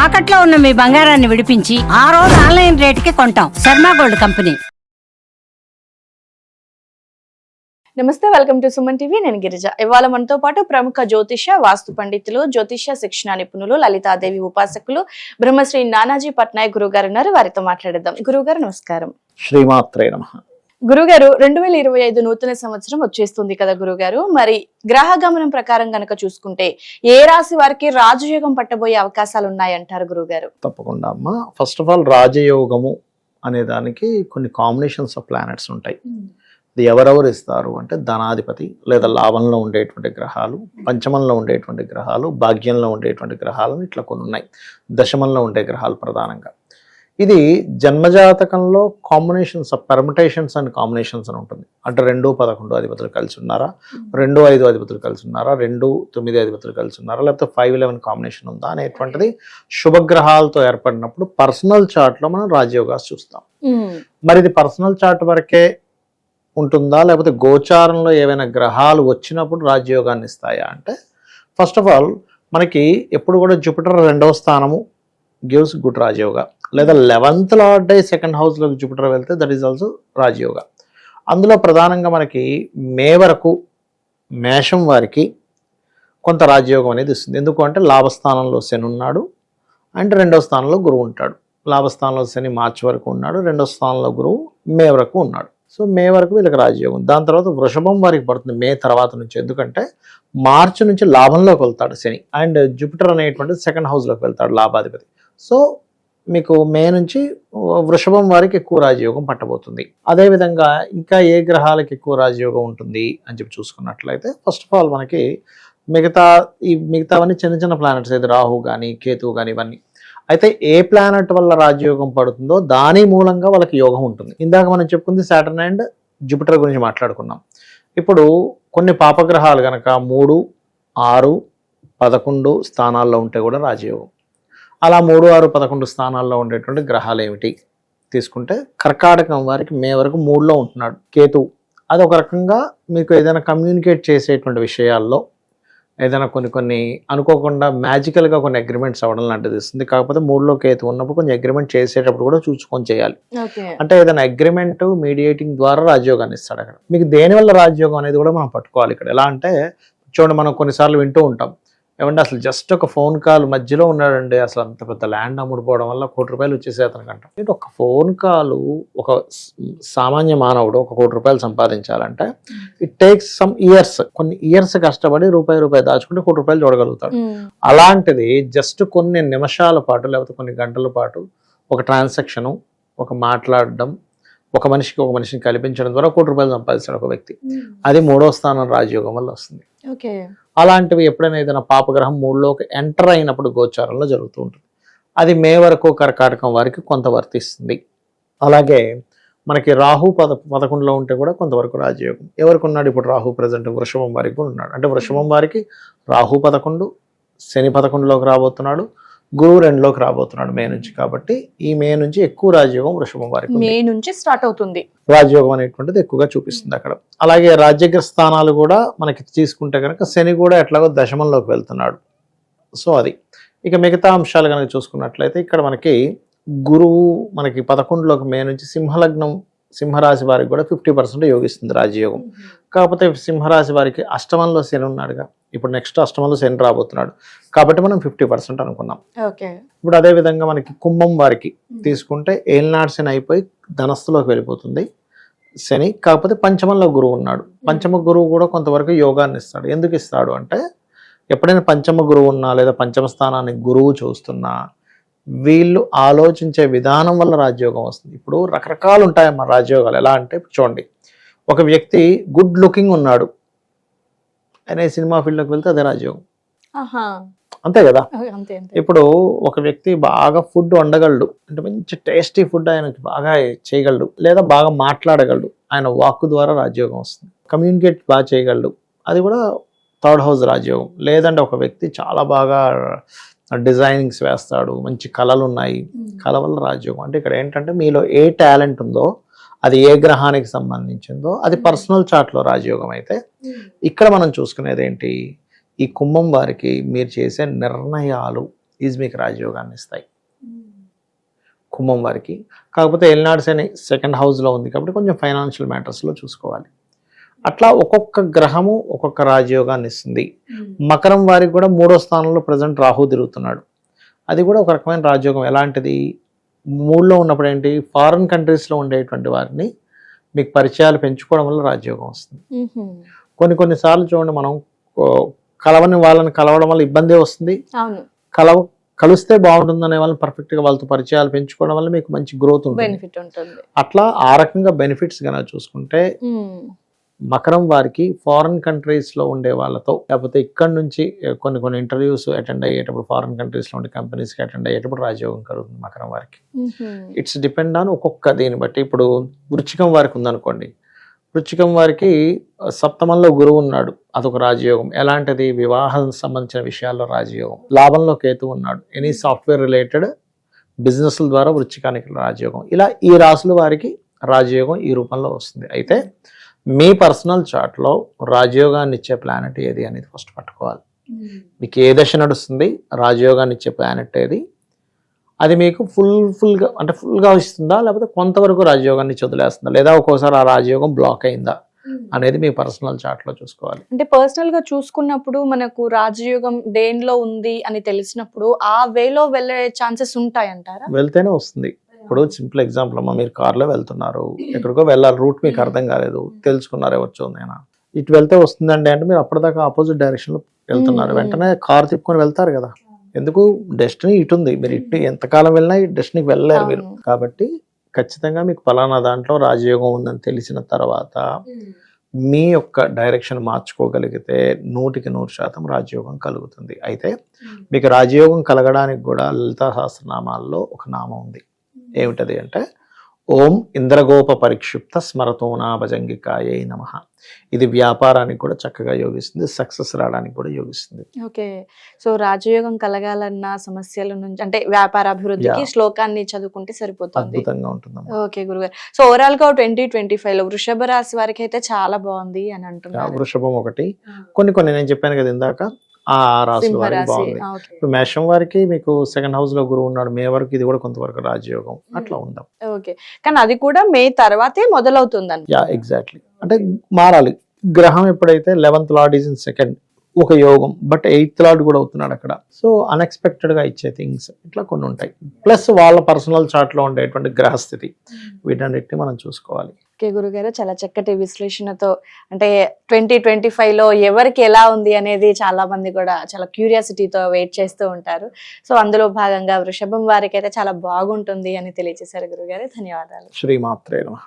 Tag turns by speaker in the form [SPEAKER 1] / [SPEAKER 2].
[SPEAKER 1] తాకట్లో ఉన్న మీ బంగారాన్ని విడిపించి ఆ రోజు ఆన్లైన్ రేటుకి కొంటాం. Sharma gold company.
[SPEAKER 2] నమస్తే, వెల్కమ్ టు సుమన్ టీవీ. నేను గిరిజ. ఇవాళ మనతో పాటు ప్రముఖ జ్యోతిష, వాస్తు పండితులు, జ్యోతిష శిక్షణ నిపుణులు, లలితాదేవి ఉపాసకులు బ్రహ్మశ్రీ నానాజీ పట్నాయక్ గురుగారు ఉన్నారు. వారితో మాట్లాడేద్దాం. గురుగారు నమస్కారం.
[SPEAKER 3] శ్రీమాత్రే నమః.
[SPEAKER 2] గురుగారు, 2025 నూతన సంవత్సరం వచ్చేస్తుంది కదా గురుగారు. మరి గ్రహ గమనం ప్రకారం గనక చూసుకుంటే ఏ రాశి వారికి రాజయోగం పట్టబోయే అవకాశాలు ఉన్నాయంటారు గురుగారు?
[SPEAKER 3] తప్పకుండా అమ్మా. ఫస్ట్ ఆఫ్ ఆల్ రాజయోగము అనే దానికి కొన్ని కాంబినేషన్స్ ఆఫ్ ప్లానెట్స్ ఉంటాయి. ఇది ఎవరెవరు ఇస్తారు అంటే ధనాధిపతి లేదా లాభంలో ఉండేటువంటి గ్రహాలు, పంచమంలో ఉండేటువంటి గ్రహాలు, భాగ్యంలో ఉండేటువంటి గ్రహాలు, ఇట్లా కొన్ని ఉన్నాయి. దశమంలో ఉండే గ్రహాలు ప్రధానంగా. ఇది జన్మజాతకంలో combinations of permutations and combinations అని ఉంటుంది. అంటే 2, 11 అధిపతులు కలిసి ఉన్నారా, 2, 5 అధిపతులు కలిసి ఉన్నారా, 2, 9 అధిపతులు కలిసి ఉన్నారా, లేకపోతే 5, 11 కాంబినేషన్ ఉందా అనేటువంటిది శుభగ్రహాలతో ఏర్పడినప్పుడు పర్సనల్ చార్ట్లో మనం రాజయోగాస్ చూస్తాం. మరి ఇది పర్సనల్ చార్ట్ వరకే ఉంటుందా, లేకపోతే గోచారంలో ఏవైనా గ్రహాలు వచ్చినప్పుడు రాజయోగాన్ని ఇస్తాయా అంటే, ఫస్ట్ ఆఫ్ ఆల్ మనకి ఎప్పుడు కూడా జూపిటర్ 2వ స్థానము గివ్స్ గుడ్ రాజయోగ, లేదా 11th లార్డ్ డే 2nd హౌస్లోకి జూపిటర్ వెళ్తే దట్ ఈస్ ఆల్సో రాజయోగ. అందులో ప్రధానంగా మనకి మే వరకు మేషం వారికి కొంత రాజయోగం అనేది ఇస్తుంది. ఎందుకు అంటే లాభస్థానంలో శని ఉన్నాడు అండ్ 2వ స్థానంలో గురువు ఉంటాడు. లాభస్థానంలో శని మార్చి వరకు ఉన్నాడు, 2వ స్థానంలో గురువు మే వరకు ఉన్నాడు. సో మే వరకు వీళ్ళకి రాజయోగం. దాని తర్వాత వృషభం వారికి పడుతుంది మే తర్వాత నుంచి. ఎందుకంటే మార్చి నుంచి లాభంలోకి వెళ్తాడు శని, అండ్ జూపిటర్ అనేటువంటి 2nd హౌస్లోకి వెళ్తాడు లాభాధిపతి. సో మీకు మే నుంచి వృషభం వారికి ఎక్కువ రాజయోగం పట్టబోతుంది. అదేవిధంగా ఇంకా ఏ గ్రహాలకి ఎక్కువ రాజయోగం ఉంటుంది అని చెప్పి చూసుకున్నట్లయితే, ఫస్ట్ ఆఫ్ ఆల్ మనకి మిగతావన్నీ చిన్న చిన్న ప్లానెట్స్, అయితే రాహు కానీ కేతువు కానీ ఇవన్నీ. అయితే ఏ ప్లానెట్ వల్ల రాజయోగం పడుతుందో దాని మూలంగా వాళ్ళకి యోగం ఉంటుంది. ఇందాక మనం చెప్పుకుంది సాటర్న్ అండ్ జూపిటర్ గురించి మాట్లాడుకున్నాం. ఇప్పుడు కొన్ని పాపగ్రహాలు కనుక 3, 6, 11 స్థానాల్లో ఉంటే కూడా రాజయోగం. అలా 3, 6, 11 స్థానాల్లో ఉండేటువంటి గ్రహాలు ఏమిటి తీసుకుంటే, కర్కాటకం వారికి మే వరకు 3లో ఉంటున్నాడు కేతువు. అది ఒక రకంగా మీకు ఏదైనా కమ్యూనికేట్ చేసేటువంటి విషయాల్లో ఏదైనా కొన్ని అనుకోకుండా మ్యాజికల్గా కొన్ని అగ్రిమెంట్స్ అవ్వడం లాంటిది ఇస్తుంది. కాకపోతే 3లో కేతు ఉన్నప్పుడు కొంచెం అగ్రిమెంట్ చేసేటప్పుడు కూడా చూసుకొని చేయాలి. అంటే ఏదైనా అగ్రిమెంట్ మీడియేటింగ్ ద్వారా రాజయోగాన్ని ఇస్తాడు. అక్కడ మీకు దేనివల్ల రాజయోగం అనేది కూడా మనం పట్టుకోవాలి. ఇక్కడ ఎలా అంటే చూడండి, మనం కొన్నిసార్లు వింటూ ఉంటాం, ఏమంటే అసలు జస్ట్ ఒక ఫోన్ కాల్ మధ్యలో ఉన్నాడండి, అసలు అంత పెద్ద ల్యాండ్ అమ్ముడుపోవడం వల్ల ₹1,00,00,000 వచ్చేసే అతనికంట. ఒక ఫోన్ కాల్ ఒక సామాన్య మానవుడు ₹1,00,00,000 సంపాదించాలంటే ఇట్ టేక్స్ సమ్ ఇయర్స్, కొన్ని ఇయర్స్ కష్టపడి రూపాయి దాచుకుంటే ₹1,00,00,000 చూడగలుగుతాడు. అలాంటిది జస్ట్ కొన్ని నిమిషాల పాటు లేకపోతే కొన్ని గంటల పాటు ఒక ట్రాన్సాక్షను, ఒక మాట్లాడడం, ఒక మనిషిని కల్పించడం ద్వారా ₹1,00,00,000 సంపాదిస్తాడు ఒక వ్యక్తి. అది 3వ స్థానం రాజయోగం వల్ల వస్తుంది. అలాంటివి ఎప్పుడైనా ఏదైనా పాపగ్రహం 3లోకి ఎంటర్ అయినప్పుడు గోచారంలో జరుగుతూ ఉంటుంది. అది మే వరకు కర్కాటకం వారికి కొంత వర్తిస్తుంది. అలాగే మనకి రాహు 11లో ఉంటే కూడా కొంతవరకు రాజయోగం. ఎవరికి ఉన్నాడు ఇప్పుడు రాహు? ప్రజెంట్ వృషభం వారికి కూడా ఉన్నాడు. అంటే వృషభం వారికి రాహు 11, శని 11లోకి రాబోతున్నాడు, గురువు 2లోకి రాబోతున్నాడు మే నుంచి. కాబట్టి ఈ మే నుంచి ఎక్కువ రాజయోగం వృషభం వారికి
[SPEAKER 2] మే నుంచి స్టార్ట్ అవుతుంది.
[SPEAKER 3] రాజయోగం అనేటువంటిది ఎక్కువగా చూపిస్తుంది అక్కడ. అలాగే రాజ్యగ్ర స్థానాలు కూడా మనకి తీసుకుంటే కనుక శని కూడా ఎట్లాగో దశమంలోకి వెళ్తున్నాడు. సో అది. ఇక మిగతా అంశాలు కనుక చూసుకున్నట్లయితే ఇక్కడ మనకి గురువు మనకి 11లోకి మే నుంచి సింహరాశి వారికి కూడా 50% యోగిస్తుంది రాజయోగం. కాకపోతే సింహరాశి వారికి అష్టమంలో శని ఉన్నాడుగా, ఇప్పుడు నెక్స్ట్ అష్టమంలో శని రాబోతున్నాడు కాబట్టి మనం 50% అనుకున్నాం. ఇప్పుడు అదే విధంగా మనకి కుంభం వారికి తీసుకుంటే ఏలినాడు శని అయిపోయి ధనస్సులోకి వెళ్ళిపోతుంది శని. కాకపోతే పంచమంలో గురువు ఉన్నాడు. పంచమ గురువు కూడా కొంతవరకు యోగాన్ని ఇస్తాడు. ఎందుకు ఇస్తాడు అంటే, ఎప్పుడైనా పంచమ గురువు ఉన్నా లేదా పంచమ స్థానాన్ని గురువు చూస్తున్నా వీళ్ళు ఆలోచించే విధానం వల్ల రాజయోగం వస్తుంది. ఇప్పుడు రకరకాలు ఉంటాయమ్మా రాజయోగాలు. ఎలా అంటే చూడండి, ఒక వ్యక్తి గుడ్ లుకింగ్ ఉన్నాడు, ఆయన సినిమా ఫీల్డ్లోకి వెళ్తే అదే రాజయోగం. అంతే కదా. ఇప్పుడు ఒక వ్యక్తి బాగా ఫుడ్ వండగలడు, అంటే మంచి టేస్టీ ఫుడ్ ఆయనకి బాగా చేయగలడు, లేదా బాగా మాట్లాడగలడు, ఆయన వాక్కు ద్వారా రాజయోగం వస్తుంది. కమ్యూనికేట్ బాగా చేయగలడు, అది కూడా 3rd హౌస్ రాజయోగం. లేదంటే ఒక వ్యక్తి చాలా బాగా డిజైనింగ్స్ వేస్తాడు, మంచి కళలు ఉన్నాయి, కళ వల్ల రాజయోగం. అంటే ఇక్కడ ఏంటంటే మీలో ఏ టాలెంట్ ఉందో అది ఏ గ్రహానికి సంబంధించిందో అది పర్సనల్ చార్ట్లో రాజయోగం. అయితే ఇక్కడ మనం చూసుకునేది ఏంటి, ఈ కుంభం వారికి మీరు చేసే నిర్ణయాలు ఈజ్ మీకు రాజయోగాన్ని ఇస్తాయి. కుంభం వారికి కాకపోతే ఏలినాడు శని సెకండ్ హౌస్లో ఉంది కాబట్టి కొంచెం ఫైనాన్షియల్ మ్యాటర్స్లో చూసుకోవాలి. అట్లా ఒక్కొక్క గ్రహము ఒక్కొక్క రాజయోగాన్ని ఇస్తుంది. మకరం వారికి కూడా 3వ స్థానంలో ప్రజెంట్ రాహు తిరుగుతున్నాడు. అది కూడా ఒక రకమైన రాజయోగం. ఎలాంటిది? 3లో ఉన్నప్పుడు ఏంటి, ఫారిన్ కంట్రీస్లో ఉండేటువంటి వారిని మీకు పరిచయాలు పెంచుకోవడం వల్ల రాజయోగం వస్తుంది. కొన్నిసార్లు చూడండి, మనం కలవని వాళ్ళని కలవడం వల్ల ఇబ్బందే వస్తుంది. కలిస్తే బాగుంటుంది అనే వాళ్ళని పర్ఫెక్ట్గా వాళ్ళతో పరిచయాలు పెంచుకోవడం వల్ల మీకు మంచి గ్రోత్ ఉంటుంది. అట్లా ఆ రకంగా బెనిఫిట్స్ కనుక చూసుకుంటే మకరం వారికి ఫారిన్ కంట్రీస్లో ఉండే వాళ్ళతో, లేకపోతే ఇక్కడ నుంచి కొన్ని ఇంటర్వ్యూస్ అటెండ్ అయ్యేటప్పుడు ఫారిన్ కంట్రీస్లో ఉండే కంపెనీస్కి అటెండ్ అయ్యేటప్పుడు రాజయోగం కలుగుతుంది మకరం వారికి. ఇట్స్ డిపెండ్ ఆన్ ఒక్కొక్క దీన్ని బట్టి. ఇప్పుడు వృశ్చికం వారికి ఉందనుకోండి, వృశ్చికం వారికి సప్తమంలో గురువు ఉన్నాడు, అదొక రాజయోగం. ఎలాంటిది? వివాహం సంబంధించిన విషయాల్లో రాజయోగం. లాభంలో కేతు ఉన్నాడు, ఎనీ సాఫ్ట్వేర్ రిలేటెడ్ బిజినెస్ల ద్వారా వృశ్చికానికి రాజయోగం. ఇలా ఈ రాశుల వారికి రాజయోగం ఈ రూపంలో వస్తుంది. అయితే మీ పర్సనల్ చార్ట్లో రాజయోగాన్ని ఇచ్చే ప్లానెట్ ఏది అనేది ఫస్ట్ పట్టుకోవాలి. మీకు ఏ దశ నడుస్తుంది, రాజయోగాన్ని ఇచ్చే ప్లానెట్ ఏది, అది మీకు ఫుల్గా ఇస్తుందా, లేకపోతే కొంతవరకు రాజయోగాన్ని వదిలేస్తుందా, లేదా ఒక్కోసారి ఆ రాజయోగం బ్లాక్ అయిందా అనేది మీ పర్సనల్ చార్ట్లో చూసుకోవాలి.
[SPEAKER 2] అంటే పర్సనల్ గా చూసుకున్నప్పుడు మనకు రాజయోగం దేనిలో ఉంది అని తెలిసినప్పుడు ఆ వేలో వెళ్ళే ఛాన్సెస్ ఉంటాయంటారా?
[SPEAKER 3] వెళ్తేనే వస్తుంది. ఇప్పుడు సింపుల్ ఎగ్జాంపుల్ అమ్మా, మీరు కార్లో వెళ్తున్నారు, ఎక్కడికో వెళ్ళాలి, రూట్ మీకు అర్థం కాలేదు, తెలుసుకున్నారు ఎవరు చూడైనా, ఇటు వెళ్తే వస్తుందండి అంటే మీరు అప్పటిదాకా ఆపోజిట్ డైరెక్షన్లో వెళ్తున్నారు, వెంటనే కార్ తిప్పుకొని వెళ్తారు కదా. ఎందుకు? డెస్టినీ ఇటు ఉంది, మీరు ఇటు ఎంతకాలం వెళ్ళినా ఈ డెస్టినీకి వెళ్ళలేరు మీరు. కాబట్టి ఖచ్చితంగా మీకు ఫలానా దాంట్లో రాజయోగం ఉందని తెలిసిన తర్వాత మీ యొక్క డైరెక్షన్ మార్చుకోగలిగితే 100% రాజయోగం కలుగుతుంది. అయితే మీకు రాజయోగం కలగడానికి కూడా లలితా సహస్రనామాల్లో ఒక నామం ఉంది. ఏమిటది అంటే ఓం ఇంద్రగోప పరిక్షిప్త స్మరతోనా భజంగికాయై నమః. ఇది వ్యాపారానికి కూడా చక్కగా యోగిస్తుంది, సక్సెస్ రావడానికి కూడా యోగిస్తుంది.
[SPEAKER 2] ఓకే, సో రాజయోగం కలగాలన్న సమస్యల నుంచి అంటే వ్యాపార అభివృద్ధికి శ్లోకాన్ని చదువుకుంటే సరిపోతుంది,
[SPEAKER 3] అద్భుతంగా ఉంటుంది.
[SPEAKER 2] ఓకే గురుగారు, సో ఓవరాల్ గా 2025 లో వృషభ రాశి వారికి అయితే చాలా బాగుంది అని అంటున్నారు.
[SPEAKER 3] వృషభం ఒకటి, కొన్ని నేను చెప్పాను కదా ఇందాక, ఆ రాశుల వారికి బాగుంది. ఇప్పుడు మేషం వారికి మీకు సెకండ్ హౌస్ లో గురువు ఉన్నాడు, మే వరకు ఇది కూడా కొంతవరకు రాజయోగం అట్లా ఉందాం.
[SPEAKER 2] ఓకే, కానీ అది కూడా మే తర్వాతే మొదలవుతుందని.
[SPEAKER 3] ఎగ్జాక్ట్లీ, అంటే మారాలి. గ్రహం ఎప్పుడైతే 11th lord is in second, ఒక యోగం, బట్ 8th లార్డ్ కూడా అవుతున్నాడు అక్కడ. సో అన్ఎక్స్పెక్టెడ్ గా ఇచ్చే థింగ్స్ ఇట్లా కొన్ని ఉంటాయి. ప్లస్ వాళ్ళ పర్సనల్ చార్ట్ లో ఉండేటువంటి గ్రహస్థితి, వీటన్నిటిని మనం చూసుకోవాలి.
[SPEAKER 2] ఓకే గురుగారు, చాలా చక్కటి విశ్లేషణతో అంటే 2025 లో ఎవరికి ఎలా ఉంది అనేది చాలా మంది కూడా చాలా క్యూరియాసిటీతో వెయిట్ చేస్తూ ఉంటారు. సో అందులో భాగంగా వృషభం వారికి అయితే చాలా బాగుంటుంది అని తెలియజేశారు గురుగారు. ధన్యవాదాలు.
[SPEAKER 3] శ్రీమాత్రే నమః.